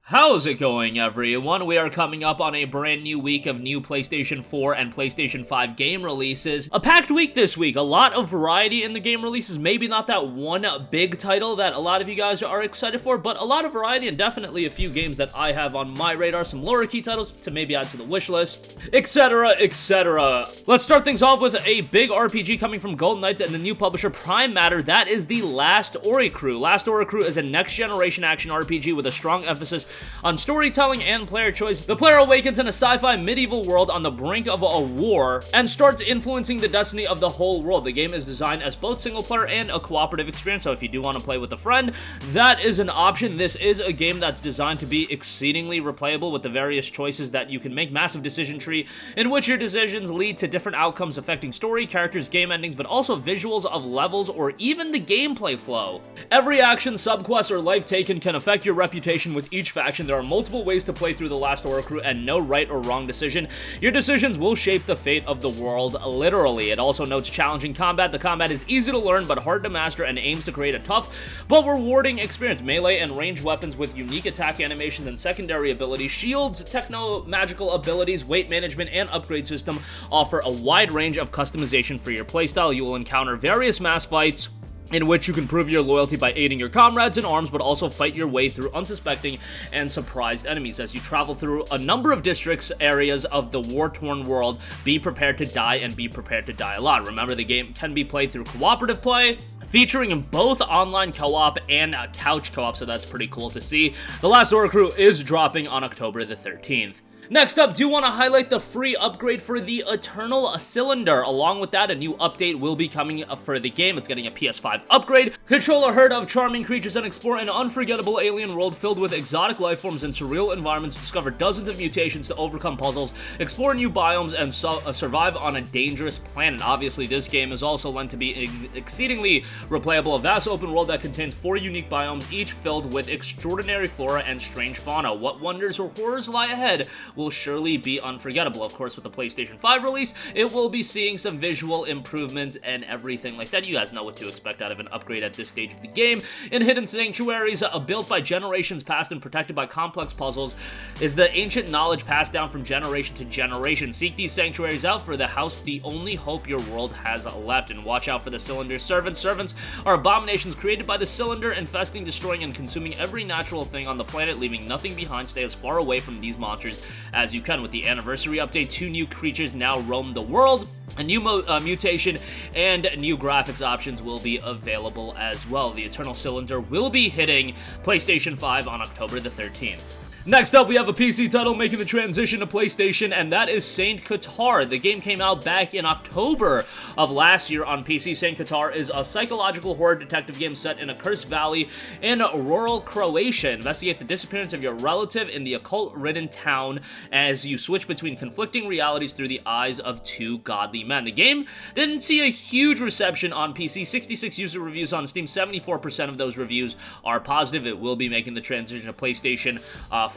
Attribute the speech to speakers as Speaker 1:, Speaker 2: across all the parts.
Speaker 1: How's it going, everyone? We are coming up on a brand new week of new PlayStation 4 and PlayStation 5 game releases. A packed week this week, a lot of variety in the game releases, maybe not that one big title that a lot of you guys are excited for, but a lot of variety and definitely a few games that I have on my radar, some lower key titles to maybe add to the wish list, etc, etc. Let's start things off with a big RPG coming from Golden Knights and the new publisher Prime Matter. That is the Last Oricru. Last Oricru is a next-generation action RPG with a strong emphasis on storytelling and player choice. The player awakens in a sci-fi medieval world on the brink of a war and starts influencing the destiny of the whole world. The game is designed as both single player and a cooperative experience, so if you do want to play with a friend, that is an option. This is a game that's designed to be exceedingly replayable with the various choices that you can make. Massive decision tree in which your decisions lead to different outcomes affecting story, characters, game endings, but also visuals of levels or even the gameplay flow. Every action, subquest, or life taken can affect your reputation with each faction. There are multiple ways to play through the Last Oricru and no right or wrong decision. Your decisions will shape the fate of the world, literally. It also notes challenging combat. The combat is easy to learn but hard to master and aims to create a tough but rewarding experience. Melee and ranged weapons with unique attack animations and secondary abilities, shields, techno-magical abilities, weight management, and upgrade system offer a wide range of customization for your playstyle. You will encounter various mass fights in which you can prove your loyalty by aiding your comrades in arms, but also fight your way through unsuspecting and surprised enemies. As you travel through a number of districts, areas of the war-torn world, be prepared to die and be prepared to die a lot. Remember, the game can be played through cooperative play, featuring both online co-op and couch co-op, so that's pretty cool to see. The Last Oricru is dropping on October the 13th. Next up, do want to highlight the free upgrade for the Eternal Cylinder. Along with that, a new update will be coming for the game. It's getting a PS5 upgrade. Control a herd of charming creatures and explore an unforgettable alien world filled with exotic life forms and surreal environments. Discover dozens of mutations to overcome puzzles, explore new biomes, and survive on a dangerous planet. Obviously, this game is also lent to be exceedingly replayable. A vast open world that contains 4 unique biomes, each filled with extraordinary flora and strange fauna. What wonders or horrors lie ahead will surely be unforgettable. Of course, with the PlayStation 5 release, it will be seeing some visual improvements and everything like that. You guys know what to expect out of an upgrade at this stage of the game. In hidden sanctuaries, built by generations past and protected by complex puzzles, is the ancient knowledge passed down from generation to generation. Seek these sanctuaries out, for the house the only hope your world has left. And watch out for the Cylinder servants. Servants are abominations created by the Cylinder, infesting, destroying, and consuming every natural thing on the planet, leaving nothing behind. Stay as far away from these monsters as you can. With the anniversary update, 2 new creatures now roam the world. A new mutation and new graphics options will be available as well. The Eternal Cylinder will be hitting PlayStation 5 on October the 13th. Next up, we have a PC title making the transition to PlayStation, and that is Saint Kotar. The game came out back in October of last year on PC. Saint Kotar is a psychological horror detective game set in a cursed valley in rural Croatia. Investigate the disappearance of your relative in the occult-ridden town as you switch between conflicting realities through the eyes of 2 godly men. The game didn't see a huge reception on PC. 66 user reviews on Steam. 74% of those reviews are positive. It will be making the transition to PlayStation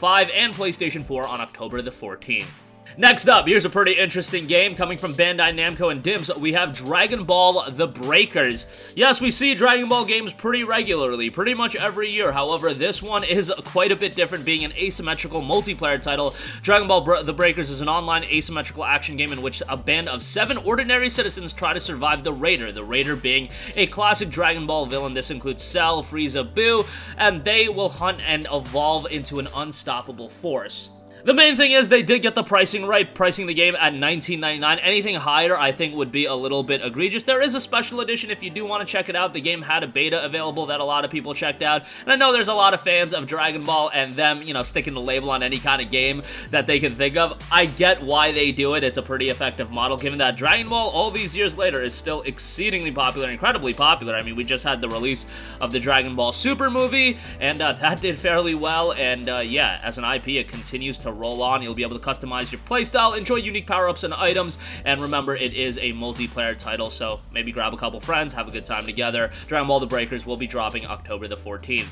Speaker 1: 5 and PlayStation 4 on October the 14th. Next up, here's a pretty interesting game coming from Bandai Namco and DIMS. We have Dragon Ball The Breakers. Yes, we see Dragon Ball games pretty regularly, pretty much every year. However, this one is quite a bit different, being an asymmetrical multiplayer title. Dragon Ball The Breakers is an online asymmetrical action game in which a band of 7 ordinary citizens try to survive the Raider. The Raider being a classic Dragon Ball villain. This includes Cell, Frieza, Buu, and they will hunt and evolve into an unstoppable force. The main thing is they did get the pricing right, pricing the game at $19.99. Anything higher, I think, would be a little bit egregious. There is a special edition if you do want to check it out. The game had a beta available that a lot of people checked out, and I know there's a lot of fans of Dragon Ball and them, you know, sticking the label on any kind of game that they can think of. I get why they do it. It's a pretty effective model, given that Dragon Ball, all these years later, is still exceedingly popular, incredibly popular. I mean, we just had the release of the Dragon Ball Super movie, and that did fairly well, and yeah, as an IP, it continues to roll on. You'll be able to customize your playstyle, enjoy unique power-ups and items, and remember, it is a multiplayer title, so maybe grab a couple friends, have a good time together. Dragon Ball The Breakers will be dropping October the 14th.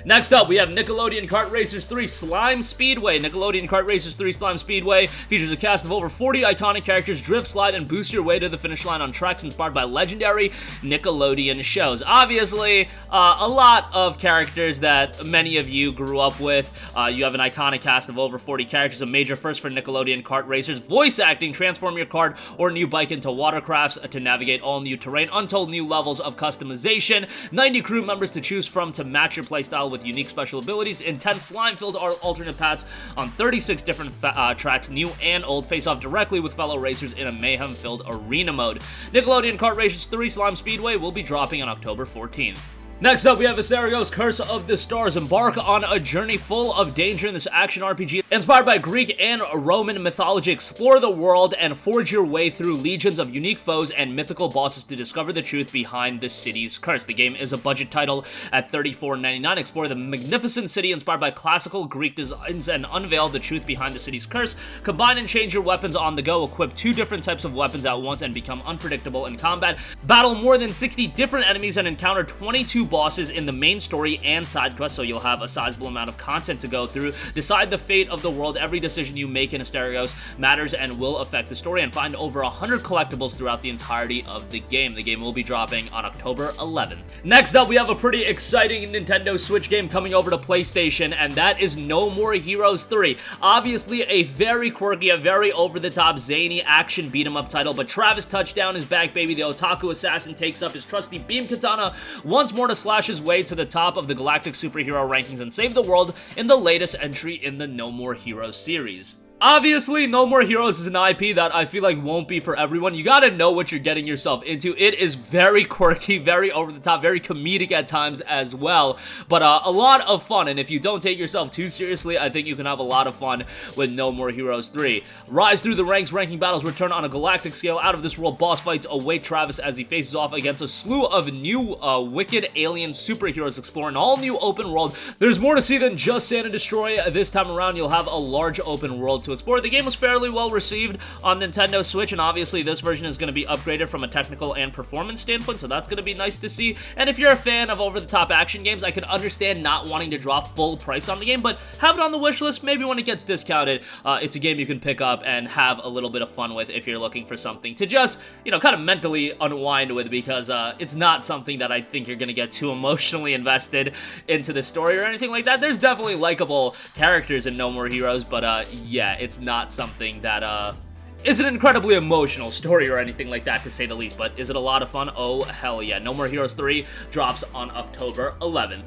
Speaker 1: Next up, we have Nickelodeon Kart Racers 3 Slime Speedway. Nickelodeon Kart Racers 3 Slime Speedway features a cast of over 40 iconic characters. Drift, slide, and boost your way to the finish line on tracks inspired by legendary Nickelodeon shows. Obviously, a lot of characters that many of you grew up with. You have an iconic cast of over 40 characters, a major first for Nickelodeon Kart Racers. Voice acting, transform your kart or new bike into watercrafts to navigate all new terrain, untold new levels of customization, 90 crew members to choose from to match your playstyle with unique special abilities, intense slime-filled alternate paths on 36 different tracks, new and old, face off directly with fellow racers in a mayhem-filled arena mode. Nickelodeon Kart Racers 3 Slime Speedway will be dropping on October 14th. Next up, we have Asterigos Curse of the Stars. Embark on a journey full of danger in this action RPG. Inspired by Greek and Roman mythology, explore the world and forge your way through legions of unique foes and mythical bosses to discover the truth behind the city's curse. The game is a budget title at $34.99. Explore the magnificent city inspired by classical Greek designs and unveil the truth behind the city's curse. Combine and change your weapons on the go. Equip 2 different types of weapons at once and become unpredictable in combat. Battle more than 60 different enemies and encounter 22 bosses in the main story and side quests, so you'll have a sizable amount of content to go through. Decide the fate of the world. Every decision you make in Asterigos matters and will affect the story, and find over 100 collectibles throughout the entirety of the game. The game will be dropping on October 11th. Next up, we have a pretty exciting Nintendo Switch game coming over to PlayStation, and that is No More Heroes 3. Obviously, a very quirky, a very over-the-top, zany action beat-em-up title, but Travis Touchdown is back, baby. The otaku assassin takes up his trusty beam katana once more to slash his way to the top of the galactic superhero rankings and save the world in the latest entry in the No More Heroes series. Obviously, No More Heroes is an IP that I feel like won't be for everyone. You gotta know what you're getting yourself into. It is very quirky, very over-the-top, very comedic at times as well, but a lot of fun, and if you don't take yourself too seriously, I think you can have a lot of fun with No More Heroes 3. Rise through the ranks, ranking battles return on a galactic scale, out-of-this-world boss fights await Travis as he faces off against a slew of new wicked alien superheroes exploring all new open world. There's more to see than just Sand and Destroy. This time around, you'll have a large open world to explore. The game was fairly well received on Nintendo Switch, and obviously this version is going to be upgraded from a technical and performance standpoint, so that's going to be nice to see. And if you're a fan of over-the-top action games, I can understand not wanting to drop full price on the game, but have it on the wish list. Maybe when it gets discounted, it's a game you can pick up and have a little bit of fun with if you're looking for something to just, you know, kind of mentally unwind with, because it's not something that I think you're going to get too emotionally invested into the story or anything like that. There's definitely likable characters in No More Heroes, but yeah, it's not something that is an incredibly emotional story or anything like that, to say the least, but is it a lot of fun? Oh, hell yeah. No More Heroes 3 drops on October 11th.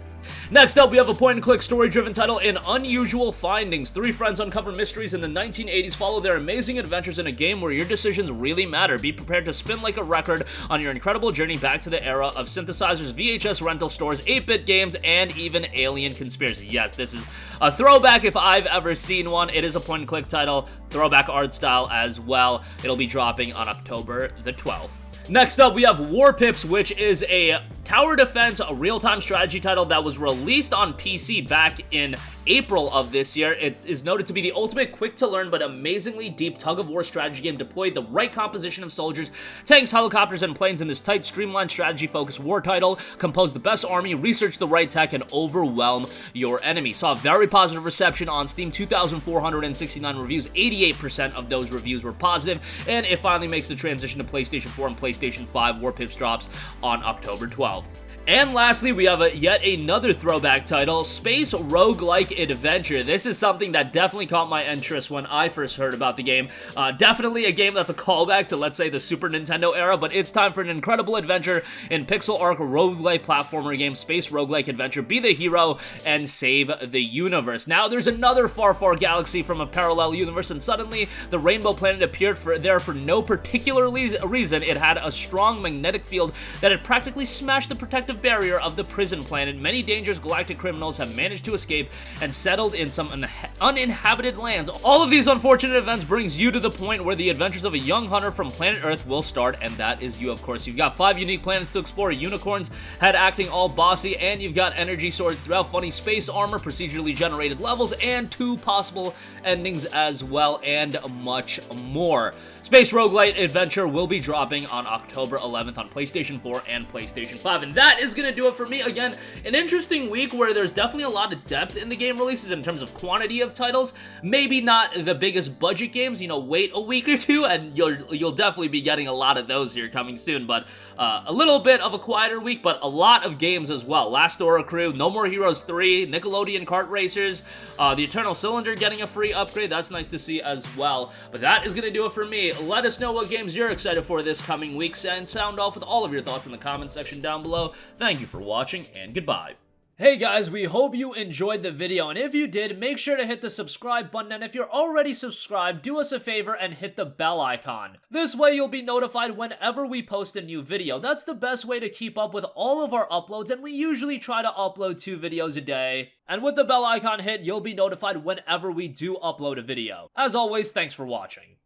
Speaker 1: Next up, we have a point-and-click story-driven title in Unusual Findings. 3 friends uncover mysteries in the 1980s, follow their amazing adventures in a game where your decisions really matter. Be prepared to spin like a record on your incredible journey back to the era of synthesizers, VHS rental stores, 8-bit games, and even alien conspiracy. Yes, this is a throwback if I've ever seen one. It is a point-and-click title, throwback art style as well. It'll be dropping on October the 12th. Next up, we have Warpips, which is a tower defense, a real-time strategy title that was released on PC back in April of this year. It is noted to be the ultimate quick-to-learn but amazingly deep tug-of-war strategy game. Deploy the right composition of soldiers, tanks, helicopters, and planes in this tight, streamlined, strategy-focused war title. Compose the best army, research the right tech, and overwhelm your enemy. Saw a very positive reception on Steam, 2,469 reviews. 88% of those reviews were positive, and it finally makes the transition to PlayStation 4 and PlayStation 5. Warpips drops on October 12th. And lastly, we have yet another throwback title, Space Roguelike Adventure. This is something that definitely caught my interest when I first heard about the game. Definitely a game that's a callback to, let's say, the Super Nintendo era, but it's time for an incredible adventure in pixel art roguelike platformer game, Space Roguelike Adventure. Be the hero and save the universe. Now, there's another far, far galaxy from a parallel universe, and suddenly the Rainbow Planet appeared there for no particular reason. It had a strong magnetic field that had practically smashed the protective barrier of the prison planet. Many dangerous galactic criminals have managed to escape and settled in some uninhabited lands. All of these unfortunate events brings you to the point where the adventures of a young hunter from planet Earth will start, and that is you, of course. You've got 5 unique planets to explore, unicorns, head acting all bossy, and you've got energy swords throughout, funny space armor, procedurally generated levels, and 2 possible endings as well, and much more. Space Roguelike Adventure will be dropping on October 11th on PlayStation 4 and PlayStation 5, and that is is gonna do it for me. Again, an interesting week where there's definitely a lot of depth in the game releases in terms of quantity of titles. Maybe not the biggest budget games, you know, wait a week or two and you'll definitely be getting a lot of those here coming soon, but a little bit of a quieter week, but a lot of games as well. Last Oricru, No More Heroes 3, Nickelodeon Kart Racers, the Eternal Cylinder getting a free upgrade. That's nice to see as well. But that is going to do it for me. Let us know what games you're excited for this coming week, and sound off with all of your thoughts in the comment section down below. Thank you for watching, and goodbye. Hey guys, we hope you enjoyed the video, and if you did, make sure to hit the subscribe button, and if you're already subscribed, do us a favor and hit the bell icon. This way you'll be notified whenever we post a new video. That's the best way to keep up with all of our uploads, and we usually try to upload 2 videos a day. And with the bell icon hit, you'll be notified whenever we do upload a video. As always, thanks for watching.